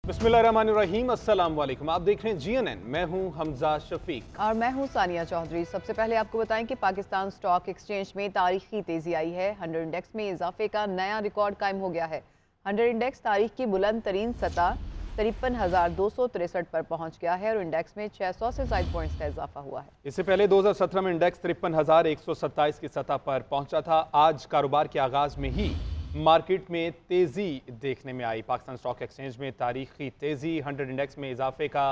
बिस्मिल्लाहिर्रहमानिर्रहीम, अस्सलाम वालेकुम। आप देख रहे हैं GNN। मैं हूं हमजा शफीक और मैं हूं सानिया चौधरी। सबसे पहले आपको बताएं कि पाकिस्तान स्टॉक एक्सचेंज में तारीखी तेजी आई है। 100 इंडेक्स में इजाफे का नया रिकॉर्ड कायम हो गया है। 100 इंडेक्स तारीख की बुलंद तरीन सतह 53,263 पर पहुंच गया है और इंडेक्स में 600 से ज्यादा पॉइंट्स का इजाफा हुआ है। इससे पहले 2017 में इंडेक्स 53,127 की सतह पर पहुंचा था। आज कारोबार के आगाज में ही मार्केट में तेजी देखने में आई। पाकिस्तान स्टॉक एक्सचेंज में तारीखी तेजी, 100 इंडेक्स में इजाफे का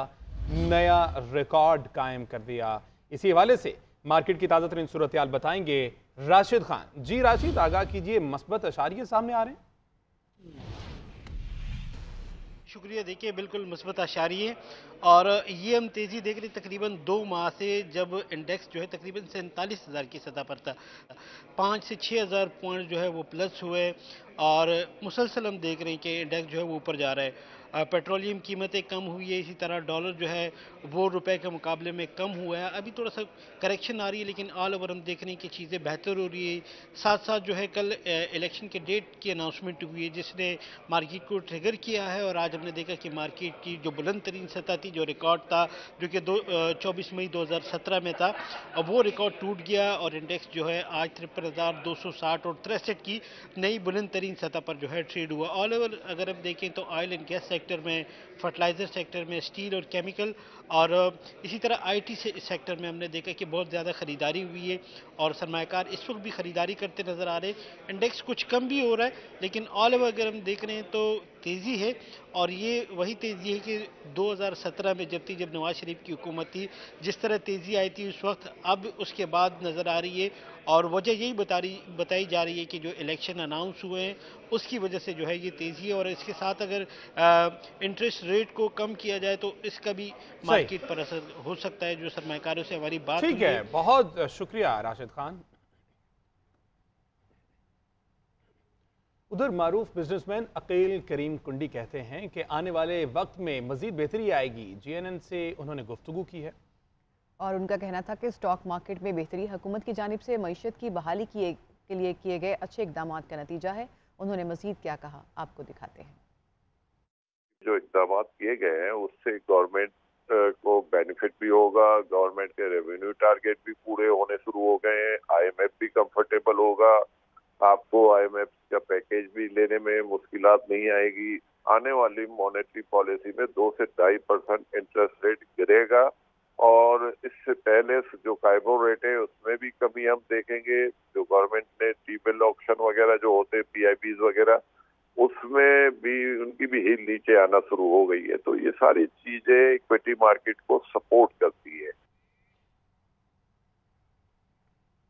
नया रिकॉर्ड कायम कर दिया। इसी हवाले से मार्केट की ताज़ा तरीन सूरत हाल बताएंगे राशिद खान। जी राशिद, आगाह कीजिए, मस्बत अशारिये सामने आ रहे हैं। शुक्रिया। देखिए, बिल्कुल मुस्बत आशारी है और ये हम तेज़ी देख रहे तकरीबन 2 माह से, जब इंडेक्स जो है तकरीबन 47,000 की सतह पर था। 5 से 6,000 पॉइंट जो है वो प्लस हुए और मुसलसल हम देख रहे हैं कि इंडेक्स जो है वो ऊपर जा रहा है। पेट्रोलियम कीमतें कम हुई है, इसी तरह डॉलर जो है वो रुपए के मुकाबले में कम हुआ है। अभी थोड़ा सा करेक्शन आ रही है, लेकिन ऑल ओवर हम देख रहे हैं कि चीज़ें बेहतर हो रही है। साथ साथ जो है कल इलेक्शन के डेट की अनाउंसमेंट हुई है, जिसने मार्केट को ट्रिगर किया है और आज हमने देखा कि मार्केट की जो बुलंद तरीन सतह थी, जो रिकॉर्ड था, जो कि 24 मई 2017 में था, अब वो रिकॉर्ड टूट गया और इंडेक्स जो है आज 53,260 और 63 की नई बुलंद तरीन सतह पर जो है ट्रेड हुआ। ऑल ओवर अगर हम देखें तो ऑयल एंड गैस सेक्टर में, फर्टिलाइजर सेक्टर में, स्टील और केमिकल और इसी तरह आईटी सेक्टर में हमने देखा कि बहुत ज़्यादा खरीदारी हुई है और सरमायाकार इस वक्त भी खरीदारी करते नजर आ रहे हैं। इंडेक्स कुछ कम भी हो रहा है, लेकिन ऑल ओवर अगर हम देख रहे हैं तो तेज़ी है और ये वही तेज़ी है कि 2017 में जब नवाज शरीफ की हुकूमत थी, जिस तरह तेज़ी आई थी उस वक्त, अब उसके बाद नज़र आ रही है। और वजह यही बताई जा रही है कि जो इलेक्शन अनाउंस हुए हैं उसकी वजह से जो है ये तेज़ी है। और इसके साथ अगर इंटरेस्ट रेट को कम किया जाए तो इसका भी सही, मार्केट पर असर हो सकता है। जो सरमाकारों से हमारी बात ठीक हुई है, है। बहुत शुक्रिया राशिद खान। उधर मारूफ बिजनेसमैन अकील करीम कुंडी कहते हैं कि आने वाले वक्त में मजीद बेहतरी आएगी। GNN से उन्होंने गुफ्तगू की है और उनका कहना था कि स्टॉक मार्केट में बेहतरी हुकूमत की जानिब से मईशत की बहाली के लिए किए गए अच्छे इकदाम का नतीजा है। उन्होंने मजीद क्या कहा, आपको दिखाते हैं। जो इकदाम किए गए हैं उससे गवर्नमेंट को बेनिफिट भी होगा। गवर्नमेंट के रेवेन्यू टारगेट भी पूरे होने शुरू हो गए हैं। IMF भी कंफर्टेबल होगा। आपको IMF का पैकेज भी लेने में मुश्किलात नहीं आएगी। आने वाली मॉनेटरी पॉलिसी में 2 से 2.5% इंटरेस्ट रेट गिरेगा और इससे पहले जो काइबो रेट है उसमें भी कमी हम देखेंगे। जो गवर्नमेंट ने टी-बिल ऑक्शन वगैरह जो होते हैं, PIBs वगैरह, उसमें भी उनकी भी हील नीचे आना शुरू हो गई है। तो ये सारी चीजें इक्विटी मार्केट को सपोर्ट करती है।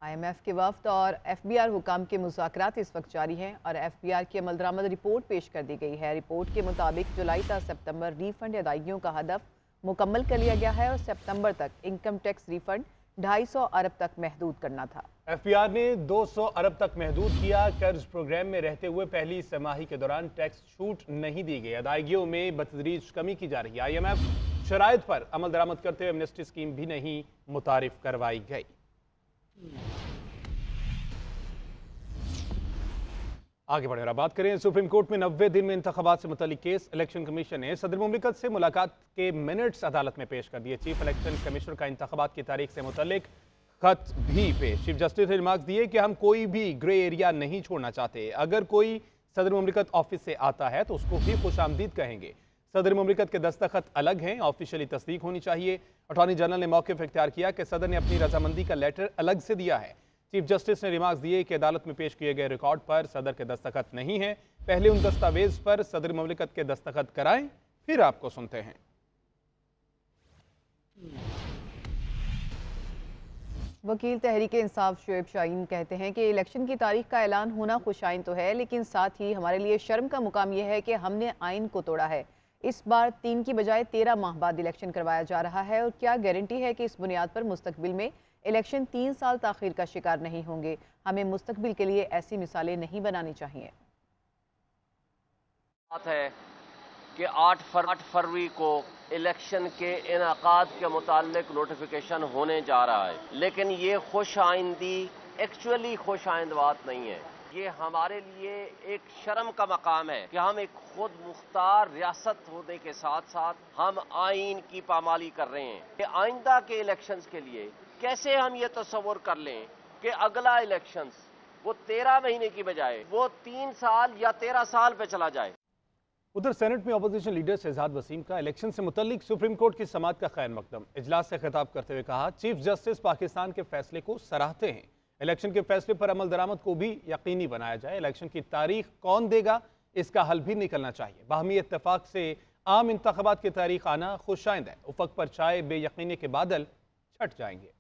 IMF के वफ्द और FBR हुकाम के मुज़ाकरात इस वक्त जारी हैं और FBR की अमल दरामद रिपोर्ट पेश कर दी गई है। रिपोर्ट के मुताबिक जुलाई से सितंबर रिफंड अदायगियों का हदफ मुकम्मल कर लिया गया है और सितंबर तक इनकम टैक्स रिफंड 250 अरब तक महदूद करना था। FBR ने 200 अरब तक महदूद किया। कर्ज प्रोग्राम में रहते हुए पहली छमाही के दौरान टैक्स छूट नहीं दी गई। अदायगियों में बतदरीज कमी की जा रही है। IMF शराइत पर अमल दरामद करते हुए एमनेस्टी स्कीम भी नहीं मुतारिफ करवाई गई। आगे बढ़े और बात करें सुप्रीम कोर्ट में 90 दिन में इंतखाबात से मुतल्लिक केस। इलेक्शन कमीशन ने सदर मुमलिकत से मुलाकात के मिनट्स अदालत में पेश कर दिए। चीफ इलेक्शन कमिश्नर का इंतखाबात की तारीख से मुतल्लिक खत भी पेश। चीफ जस्टिस ने रिमार्क्स दिए कि हम कोई भी ग्रे एरिया नहीं छोड़ना चाहते। अगर कोई सदर मुमलिकत ऑफिस से आता है तो उसको भी खुश आमदीद कहेंगे। सदर मुमलिकत के दस्तखत अलग हैं, ऑफिशियली तस्दीक होनी चाहिए। अटॉर्नी जनरल ने मौक़िफ़ इख्तियार किया कि सदर ने अपनी रजामंदी का लेटर अलग से दिया है। चीफ जस्टिस ने रिमार्क्स दिए कि अदालत में पेश किए गए रिकॉर्ड पर सदर के दस्तखत नहीं है। पहले उन दस्तावेज पर सदर मुमलिकत के दस्तखत कराएं, फिर आपको सुनते हैं। वकील तहरीक इंसाफ शुएब शाहीन कहते हैं कि इलेक्शन की तारीख का ऐलान होना खुशाइन तो है, लेकिन साथ ही हमारे लिए शर्म का मुकाम यह है कि हमने आइन को तोड़ा है। इस बार 3 की बजाय 13 माह बाद इलेक्शन करवाया जा रहा है और क्या गारंटी है कि इस बुनियाद पर मुस्तकबिल में इलेक्शन 3 साल ताखीर का शिकार नहीं होंगे। हमें मुस्तकबिल के लिए ऐसी मिसालें नहीं बनानी चाहिए। बात है कि 8 फरवरी को इलेक्शन के इनेकाद के मुताल्लिक नोटिफिकेशन होने जा रहा है, लेकिन ये खुश आइंदी एक्चुअली खुश आइंद बात नहीं है। ये हमारे लिए एक शर्म का मकाम है कि हम एक खुद मुख्तार रियासत होने के साथ साथ हम आइन की पामाली कर रहे हैं। कि आइंदा के इलेक्शंस के लिए कैसे हम ये तस्वुर कर लें कि अगला इलेक्शंस वो 13 महीने की बजाय वो 3 साल या 13 साल पे चला जाए। उधर सेनेट में अपोजिशन लीडर शहजाद वसीम का इलेक्शन से मुतल्लिक सुप्रीम कोर्ट की समाअत का खैर मकदम। इजलास से खिताब करते हुए कहा, चीफ जस्टिस पाकिस्तान के फैसले को सराहते हैं। इलेक्शन के फैसले पर अमल दरामद को भी यकीनी बनाया जाए। इलेक्शन की तारीख कौन देगा, इसका हल भी निकलना चाहिए। बाहमी इत्तेफाक से आम इंतखाबात की तारीख आना खुशाइंद है। उफक पर छाए बेयकीनी के बादल छट जाएंगे।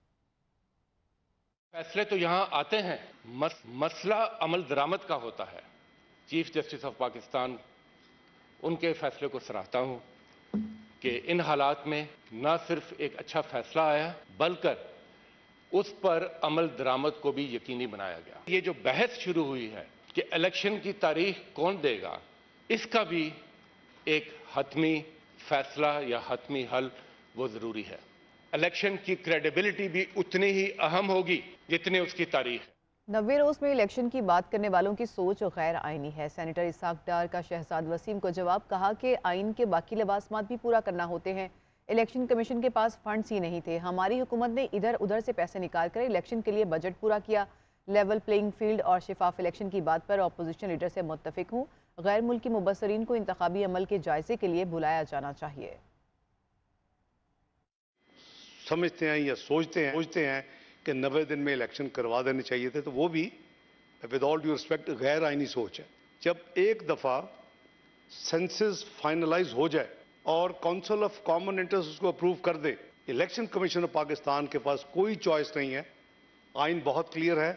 फैसले तो यहाँ आते हैं, मसला अमल दरामद का होता है। चीफ जस्टिस ऑफ पाकिस्तान उनके फैसले को सराहता हूँ कि इन हालात में न सिर्फ एक अच्छा फैसला आया बल्कि उस पर अमल दरामद को भी यकीनी बनाया गया। ये जो बहस शुरू हुई है कि इलेक्शन की तारीख कौन देगा, इसका भी एक हतमी फैसला या हतमी हल वो जरूरी है। इलेक्शन की क्रेडिबिलिटी भी उतनी ही अहम होगी जितनी उसकी तारीख है। 90 रोज में इलेक्शन की बात करने वालों की सोच गैर आईनी है। सेनेटर इसाक डार का शहजाद वसीम को जवाब, कहा कि आइन के बाकी लवाजमात भी पूरा करना होते हैं। इलेक्शन कमीशन के पास फंड्स ही नहीं थे। हमारी हुकूमत ने इधर उधर से पैसे निकाल कर इलेक्शन के लिए बजट पूरा किया। लेवल प्लेइंग फील्ड और शिफाफ इलेक्शन की बात पर अपोजिशन लीडर से मुत्तफिक हूँ। गैर मुल्की मुबस्सरीन को इंतखाबी अमल के जायजे के लिए बुलाया जाना चाहिए। समझते हैं या सोचते हैं कि 90 दिन में इलेक्शन करवा देने चाहिए थे, तो वो भी विद ऑल ड्यू रिस्पेक्ट गैर आइनी सोच है। जब एक दफ़ा सेंसस फाइनलाइज हो जाए और काउंसिल ऑफ कॉमन इंटरेस्ट उसको अप्रूव कर दे, इलेक्शन कमीशन ऑफ पाकिस्तान के पास कोई चॉइस नहीं है। आइन बहुत क्लियर है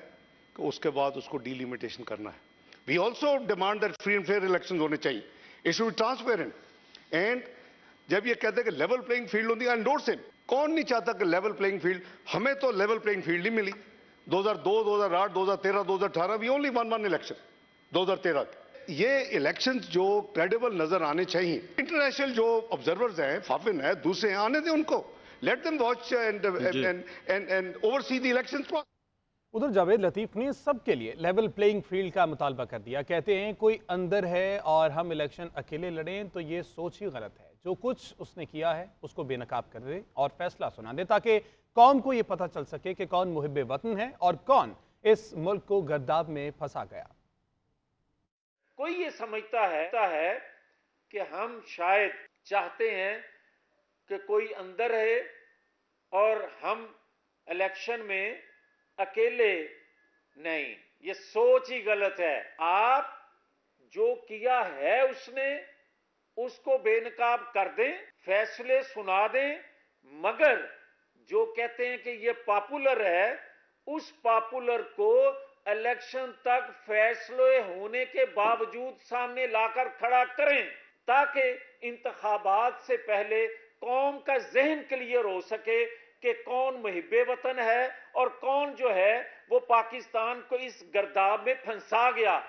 कि उसके बाद उसको डिलिमिटेशन करना है। We also demand that free and fair election होने चाहिए। It should be transparent. And जब ये कहते हैं कि लेवल प्लेइंग फील्ड होती है, एंडोर्स हिम। कौन नहीं चाहता कि लेवल प्लेइंग फील्ड? हमें तो लेवल प्लेइंग फील्ड ही मिली 2002, 2008, 2013, 2018। We only one election 2013। ये इलेक्शंस जो क्रेडिबल नजर आने चाहिए। इंटरनेशनल जो ऑब्जर्वर्स हैं, फाफिन है, दूसरे हैं, आने दें उनको। Let them watch and oversee the elections. उधर जावेद लतीफ ने सबके लिए लेवल प्लेइंग फील्ड का मुतालबा कर दिया। कहते हैं कोई अंदर है और हम इलेक्शन अकेले लड़ें तो ये सोच ही गलत है। जो कुछ उसने किया है उसको बेनकाब कर दे और फैसला सुना दे, ताकि कौम को ये पता चल सके कि कौन मुहिब्बे वतन है और कौन इस मुल्क को गर्दाब में फंसा गया। कोई ये समझता है कि हम शायद चाहते हैं कि कोई अंदर है और हम इलेक्शन में अकेले नहीं। ये सोच ही गलत है। आप जो किया है उसने उसको बेनकाब कर दें, फैसले सुना दें, मगर जो कहते हैं कि ये पॉपुलर है, उस पॉपुलर को इलेक्शन तक फैसले होने के बावजूद सामने लाकर खड़ा करें, ताकि इंतखाबात से पहले कौम का जहन क्लियर हो सके कि कौन मुहिब्बे वतन है और कौन जो है वो पाकिस्तान को इस गर्दाब में फंसा गया।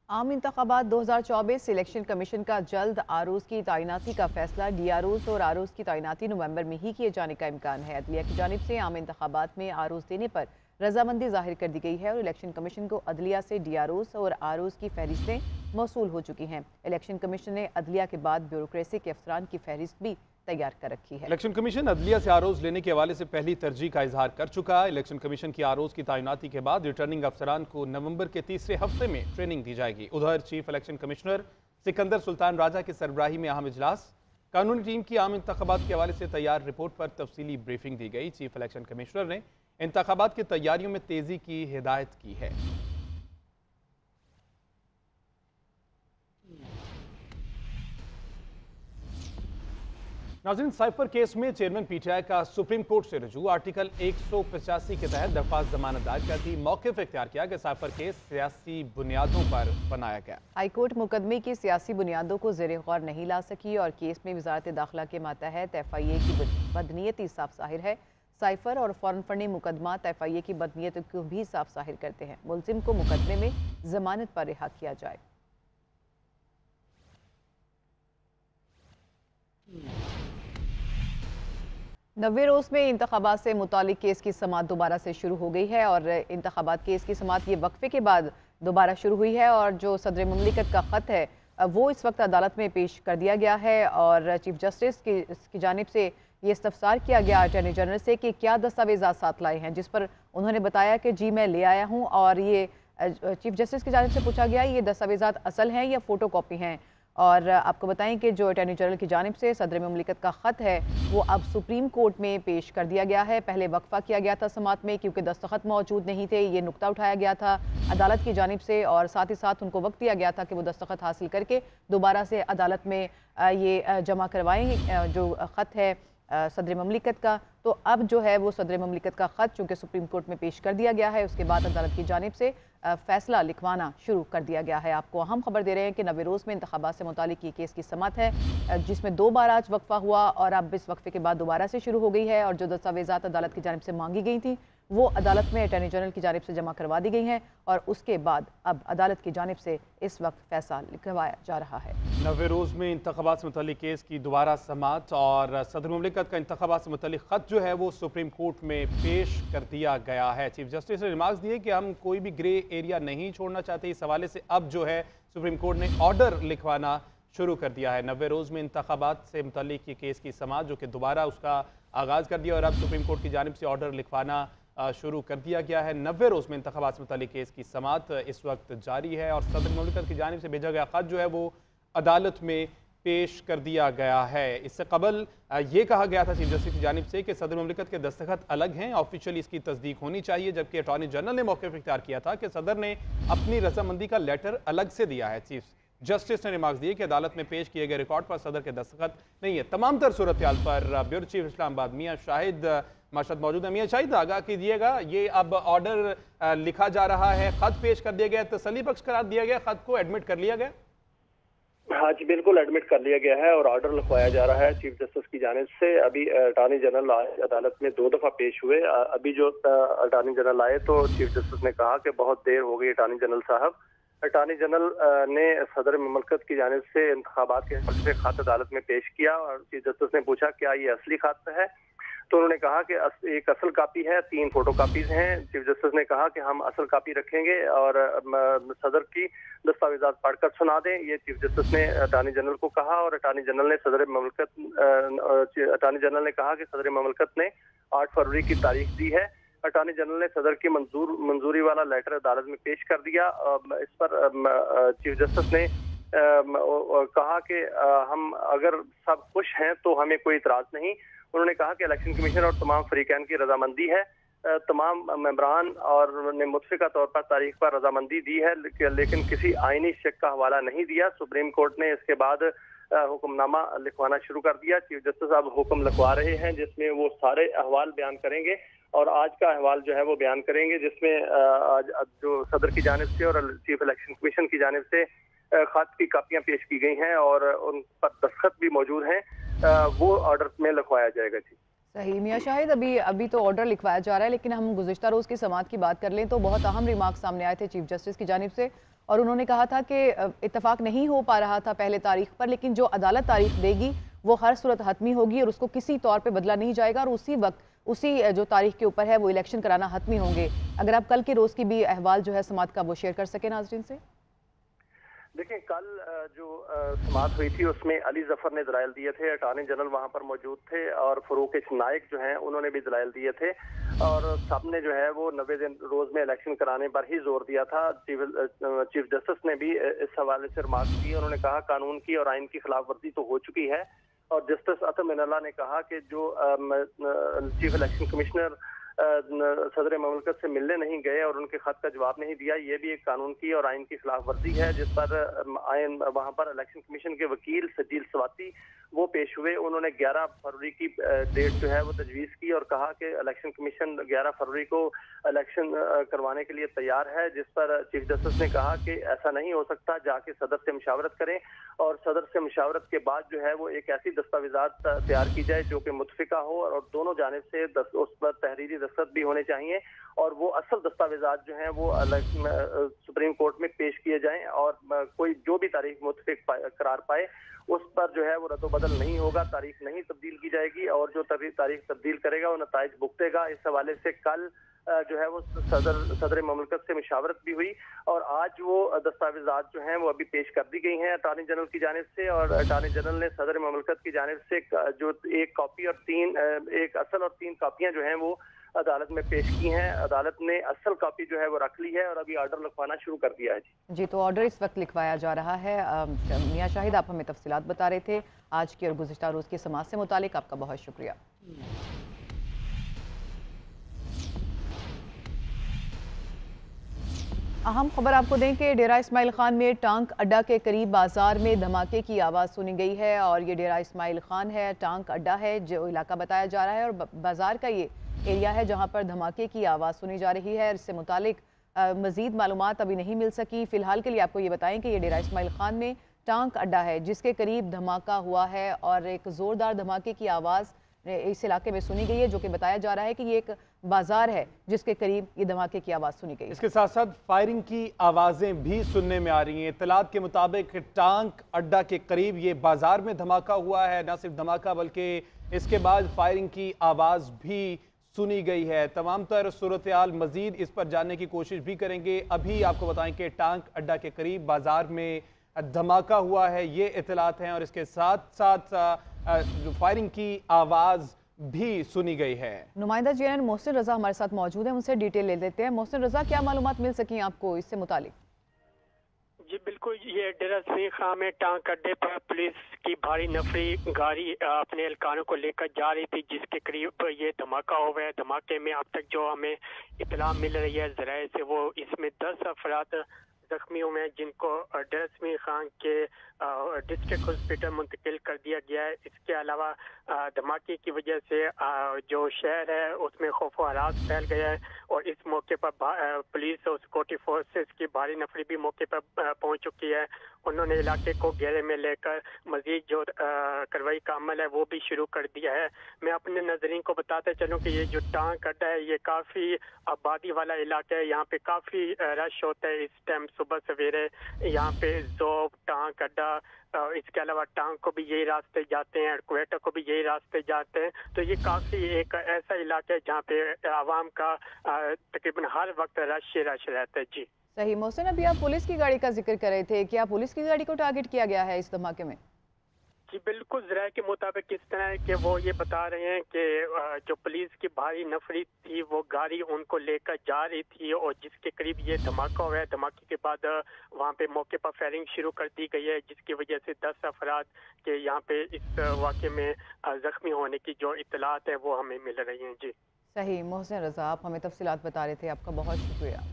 आम इंतखाबात 2024 इलेक्शन कमीशन का जल्द आरोज की तैनाती का फैसला। डीआरओज और आरोज की तैनाती नवंबर में ही किए जाने का इम्कान है। अदलिया की जानिब से आम इंतखाबात में आरोज देने पर रजामंदी जाहिर कर दी गई है और इलेक्शन कमीशन को अदलिया से डीआरओज और आरोज की फहरिस्तें मौसूल हो चुकी हैं। इलेक्शन कमीशन ने अदलिया के बाद ब्यूरोक्रेसी के अफसरान की फहरिस्त भी तैयार कर रखी है। इलेक्शन कमीशन अदलिया से आरोज लेने के हवाले से पहली तरजीह का इजहार कर चुका है। इलेक्शन कमीशन की आरोज की तैनाती के बाद रिटर्निंग अफसरान को नवंबर के तीसरे हफ्ते में ट्रेनिंग दी जाएगी। उधर chief election commissioner Sikandar Sultan Raja की सरबराही में अहम इजलास। कानूनी टीम की आम इंतखाबात के हवाले से तैयार रिपोर्ट पर तफसीली ब्रीफिंग दी गई। चीफ इलेक्शन कमिश्नर ने इंतखाबात की तैयारियों में तेजी की हिदायत की है। नाज़रीन, साइफर केस में चेयरमैन पीटीआई का सुप्रीम कोर्ट से रुजू। आर्टिकल 185 के तहत दरख्वास्त जमानत दायर कर दी। मौक़िफ़ इख्तियार किया कि साइफर केस सियासी बुनियादों पर बनाया गया। हाईकोर्ट मुकदमे की सियासी बुनियादों को ज़ेरे गौर नहीं ला सकी और केस में वजारत दाखिला के मातहत FIA की बदनीयती साफ जाहिर है। साइफर और फॉरेन फंडिंग मुकदमा FIA की बदनीयत को भी साफ जाहिर करते हैं। मुलजिम को मुकदमे में जमानत पर रिहा किया जाए। नब्बे रोज में इंतखाबात से मुतालिक केस की समाअत दोबारा से शुरू हो गई है और इंतखाबात केस की समाअत ये वक्फे के बाद दोबारा शुरू हुई है और जो सदर मुमलिकत का ख़त है वो इस वक्त अदालत में पेश कर दिया गया है और चीफ जस्टिस की जानिब से ये इस्तफसार किया गया अटॉर्नी जनरल से कि क्या दस्तावेज़ात साथ लाए हैं, जिस पर उन्होंने बताया कि जी मैं ले आया हूँ। और ये चीफ जस्टिस की जानिब से पूछा गया ये दस्तावेज़ात असल हैं या फ़ोटो कॉपी हैं। और आपको बताएं कि जो अटॉर्नी जनरल की जानिब से सदर मुमलिकत का ख़त है वो अब सुप्रीम कोर्ट में पेश कर दिया गया है। पहले वक्फा किया गया था समात में क्योंकि दस्तखत मौजूद नहीं थे, ये नुक्ता उठाया गया था अदालत की जानिब से और साथ ही साथ उनको वक्त दिया गया था कि वो दस्तखत हासिल करके दोबारा से अदालत में ये जमा करवाएं जो ख़त है सदर मुमलिकत का। तो अब जो है वो सदर मुमलिकत का ख़त चूँकि सुप्रीम कोर्ट में पेश कर दिया गया है, उसके बाद अदालत की जानिब से फैसला लिखवाना शुरू कर दिया गया है। आपको अहम खबर दे रहे हैं कि नवे रोज़ में इंतखाबात से मुतालिक ये केस की समात है जिसमें 2 बार आज वक्फा हुआ और अब इस वक्फे के बाद दोबारा से शुरू हो गई है और जो दस्तावेज़ात अदालत की जानिब से मांगी गई थी वो अदालत में अटॉर्नी जनरल की जानिब से जमा करवा दी गई हैं और उसके बाद अब अदालत की जानिब से इस वक्त फैसला लिखवाया जा रहा है। नवे रोज़ में इंतखाबात से मुतालिक केस की दोबारा समात और सदर मुमलिकत का इंतखाबात से मुतालिक ख़त जो है वो सुप्रीम कोर्ट में पेश कर दिया गया है। चीफ जस्टिस ने रिमार्क्स दिए कि हम कोई भी ग्रे एरिया नहीं छोड़ना चाहते। इस हवाले से अब जो है सुप्रीम कोर्ट ने ऑर्डर लिखवाना शुरू कर दिया है। नवे रोज़ में इंतखाबात से मुतालिक ये केस की समात जो कि दोबारा उसका आगाज़ कर दिया और अब सुप्रीम कोर्ट की जानिब से ऑर्डर लिखवाना शुरू कर दिया गया है। 90 रोज़ में इंतखाबात से मुतालिक केस की समात इस वक्त जारी है और सदर मुमलिकत की जानिब से भेजा गया ख़त जो है वो अदालत में पेश कर दिया गया है। इससे कबल ये कहा गया था चीफ जस्टिस की जानिब से कि सदर मुमलिकत के दस्तखत अलग हैं, ऑफिशियली इसकी तस्दीक होनी चाहिए, जबकि अटॉर्नी जनरल ने मौक़िफ़ इख्तियार किया था कि सदर ने अपनी रजामंदी का लेटर अलग से दिया है। चीफ जस्टिस ने रिमार्क्स दिए कि अदालत में पेश किए गए रिकॉर्ड पर सदर के दस्तखत नहीं है। तमाम तर सूरत हाल पर ब्यूरो चीफ इस्लामाबाद मियाँ शाहिद माशरत मौजूद है। मियाँ शाहिद आगाह कीजिएगा, ये अब ऑर्डर लिखा जा रहा है, ख़त पेश कर दिया गया, तसल्ली बख्श करार दिया गया, ख़त को एडमिट कर लिया गया? हाँ जी बिल्कुल एडमिट कर लिया गया है और ऑर्डर लिखवाया जा रहा है चीफ जस्टिस की जानिब से। अभी अटॉर्नी जनरल आए, अदालत में 2 दफ़ा पेश हुए। अभी जो अटॉर्नी जनरल आए तो चीफ जस्टिस ने कहा कि बहुत देर हो गई अटॉर्नी जनरल साहब। अटॉर्नी जनरल ने सदर मुमलिकत की जानिब से इंतखाबात के हवाले से ख़त अदालत में पेश किया और चीफ जस्टिस ने पूछा क्या ये असली ख़त है, तो उन्होंने कहा कि एक असल कापी है, 3 फोटो कापीज हैं। चीफ जस्टिस ने कहा कि हम असल कापी रखेंगे और सदर की दस्तावेजात पढ़कर सुना दें, ये चीफ जस्टिस ने अटॉर्नी जनरल को कहा। और अटॉर्नी जनरल ने अटॉर्नी जनरल ने कहा कि सदर मुमलिकत ने 8 फरवरी की तारीख दी है। अटॉर्नी जनरल ने सदर की मंजूरी वाला लेटर अदालत में पेश कर दिया। इस पर चीफ जस्टिस ने कहा कि हम अगर सब खुश हैं तो हमें कोई इतराज नहीं। उन्होंने कहा कि इलेक्शन कमीशन और तमाम फरीकैन की रजामंदी है, तमाम मेंबरान और ने मुतफ़िका तौर पर तारीख पर रजामंदी दी है लेकिन किसी आईनी शक का हवाला नहीं दिया। सुप्रीम कोर्ट ने इसके बाद हुक्मनामा लिखवाना शुरू कर दिया। चीफ जस्टिस अब हुक्म लिखवा रहे हैं जिसमें वो सारे अहवाल बयान करेंगे और आज का अहवाल जो है वो बयान करेंगे, जिसमें आज जो सदर की जानिब से और चीफ इलेक्शन कमीशन की जानिब से ख़त की कापियां पेश की गई हैं और उन पर दस्तखत भी मौजूद हैं, वो ऑर्डर में लिखवाया जाएगा। जी सही मियाँ शाहिद, अभी तो ऑर्डर लिखवाया जा रहा है, लेकिन हम गुज़िश्ता रोज़ की समात की बात कर लें तो बहुत अहम रिमार्क सामने आए थे चीफ जस्टिस की जानिब से और उन्होंने कहा था कि इत्तफाक नहीं हो पा रहा था पहले तारीख पर, लेकिन जो अदालत तारीख देगी वो हर सूरत हतमी होगी और उसको किसी तौर पर बदला नहीं जाएगा और उसी वक्त उसी जो तारीख के ऊपर है वो इलेक्शन कराना हतमी होंगे। अगर आप कल के रोज़ की भी अहवाल जो है समात का वो शेयर कर सके नाज़रीन से। देखिए कल जो समात हुई थी उसमें अली जफर ने दलाइल दिए थे, अटॉर्नी जनरल वहां पर मौजूद थे और फरूक नाइक जो हैं उन्होंने भी दलाइल दिए थे और सबने जो है वो 90 दिन रोज में इलेक्शन कराने पर ही जोर दिया था। चीफ जस्टिस ने भी इस हवाले से रिमार्क किए। उन्होंने कहा कानून की और आइन की खिलाफ वर्जी तो हो चुकी है और जस्टिस अतम इनाल्लाह ने कहा कि जो चीफ इलेक्शन कमिश्नर सदर मुमलिकत से मिलने नहीं गए और उनके खत का जवाब नहीं दिया, ये भी एक कानून की और आइन की खिलाफ वर्जी है, जिस पर आइन वहां पर इलेक्शन कमीशन के वकील सजील स्वाति वो पेश हुए। उन्होंने 11 फरवरी की डेट जो है वो तजवीज़ की और कहा कि इलेक्शन कमीशन 11 फरवरी को इलेक्शन करवाने के लिए तैयार है, जिस पर चीफ जस्टिस ने कहा कि ऐसा नहीं हो सकता, जाके सदर से मुशावरत करें और सदर से मुशावरत के बाद जो है वो एक ऐसी दस्तावेजात तैयार की जाए जो कि मुतफिका हो और दोनों जानिब से उस पर तहरीरी दस्तखत भी होने चाहिए और वो असल दस्तावेजात जो हैं वो सुप्रीम कोर्ट में पेश किए जाएं और कोई जो भी तारीख मुतफिक करार पाए उस पर जो है वो रद्दोबदल नहीं होगा, तारीख नहीं तब्दील की जाएगी और जो तारीख तब्दील करेगा वो नताइज भुगतेगा। इस हवाले से कल जो है वो सदर ममलकत से मुशावरत भी हुई और आज वो दस्तावेजात जो हैं वो अभी पेश कर दी गई हैं अटॉर्नी जनरल की जानिब से, और अटॉर्नी जनरल ने सदर ममलकत की जानिब से जो एक कॉपी और एक असल और 3 कॉपियां जो हैं वो अदालत में पेश की हैं। अदालत ने असल कॉपी जो है वो रख ली है और अभी ऑर्डर लिखवाना शुरू कर दिया है। जी, तो ऑर्डर इस वक्त लिखवाया जा रहा है। मियां शाहिद, आप हमें तफसीलात बता रहे थे आज की और गुज़िश्ता रोज़ की समाअत से मुतालिक। आपका बहुत शुक्रिया। अहम खबर आपको दें कि डेरा इस्माइल खान में टांक अड्डा के करीब बाजार में धमाके की आवाज़ सुनी गई है और ये डेरा इस्माइल खान है, टांक अड्डा है जो इलाका बताया जा रहा है और बाजार का ये एरिया है जहां पर धमाके की आवाज़ सुनी जा रही है। इससे मुतालिक मज़ीद मालूमात अभी नहीं मिल सकी। फ़िलहाल के लिए आपको ये बताएं कि ये डेरा इस्माइल खान में टांक अड्डा है जिसके करीब धमाका हुआ है और एक ज़ोरदार धमाके की आवाज़ इस इलाके में सुनी गई है, जो कि बताया जा रहा है कि ये एक बाजार है जिसके करीब ये धमाके की आवाज़ सुनी गई। इसके साथ साथ फायरिंग की आवाज़ें भी सुनने में आ रही हैं। इत्तलात के मुताबिक टांक अड्डा के करीब ये बाजार में धमाका हुआ है। न सिर्फ धमाका बल्कि इसके बाद फायरिंग की आवाज़ भी सुनी गई है। तमाम तर सूरत हाल मजीद इस पर जानने की कोशिश भी करेंगे। अभी आपको बताएं कि टांक अड्डा के करीब बाजार में धमाका हुआ है, ये इत्तलात हैं और इसके साथ साथ फायरिंग की आवाज़ भी सुनी गई है। नुमाइंदा JNN मोहसिन रजा हमारे साथ मौजूद है, उनसे डिटेल ले लेते हैं। मोहसिन रजा, क्या मालूमात मिल सकी आपको इससे मुतालिक? जी बिल्कुल, ये डेरा इस्माइल खान में टांक अड्डे पर पुलिस की भारी नफरी गाड़ी अपने एहलकारों को लेकर जा रही थी जिसके करीब ये धमाका हुआ है। धमाके में अब तक जो हमें इत्तला मिल रही है ज़राए से, वो इसमें 10 अफराद जख्मी हुए हैं जिनको डेरा इस्माइल खान के डिस्ट्रिक्ट हॉस्पिटल मुंतकिल कर दिया गया है। इसके अलावा धमाके की वजह से जो शहर है उसमें खौफ व हरास फैल गया है और इस मौके पर पुलिस और सिक्योरिटी फोर्सेस की भारी नफरी भी मौके पर पहुंच चुकी है। उन्होंने इलाके को घेरे में लेकर मजीद जो कार्रवाई का अमल है वो भी शुरू कर दिया है। मैं अपने नजरीन को बताते चलूँ कि ये जो टांक अड्डा है ये काफ़ी आबादी वाला इलाका है। यहाँ पे काफ़ी रश होता है इस टाइम सुबह सवेरे। यहाँ पे ज़ोब, टांक अड्डा, इसके अलावा टांग को भी यही रास्ते जाते हैं, क्वेटा को भी यही रास्ते जाते हैं। तो ये काफ़ी एक ऐसा इलाका है जहाँ पे आवाम का तकरीबन हर वक्त रश रहता है। जी सही। मोहसिन, अभी आप पुलिस की गाड़ी का जिक्र कर रहे थे, क्या पुलिस की गाड़ी को टारगेट किया गया है इस धमाके में? जी बिल्कुल, ज़राए के मुताबिक इस तरह है कि वो ये बता रहे हैं कि जो पुलिस की भारी नफरी थी वो गाड़ी उनको लेकर जा रही थी और जिसके करीब ये धमाका हुआ है। धमाके के बाद वहाँ पे मौके पर फायरिंग शुरू कर दी गई है जिसकी वजह से 10 अफराद के यहाँ पे इस वाक़े में जख्मी होने की जो इत्तलात है वो हमें मिल रही हैं। जी सही। मोहसिन रजा, आप हमें तफसीलात बता रहे थे, आपका बहुत शुक्रिया।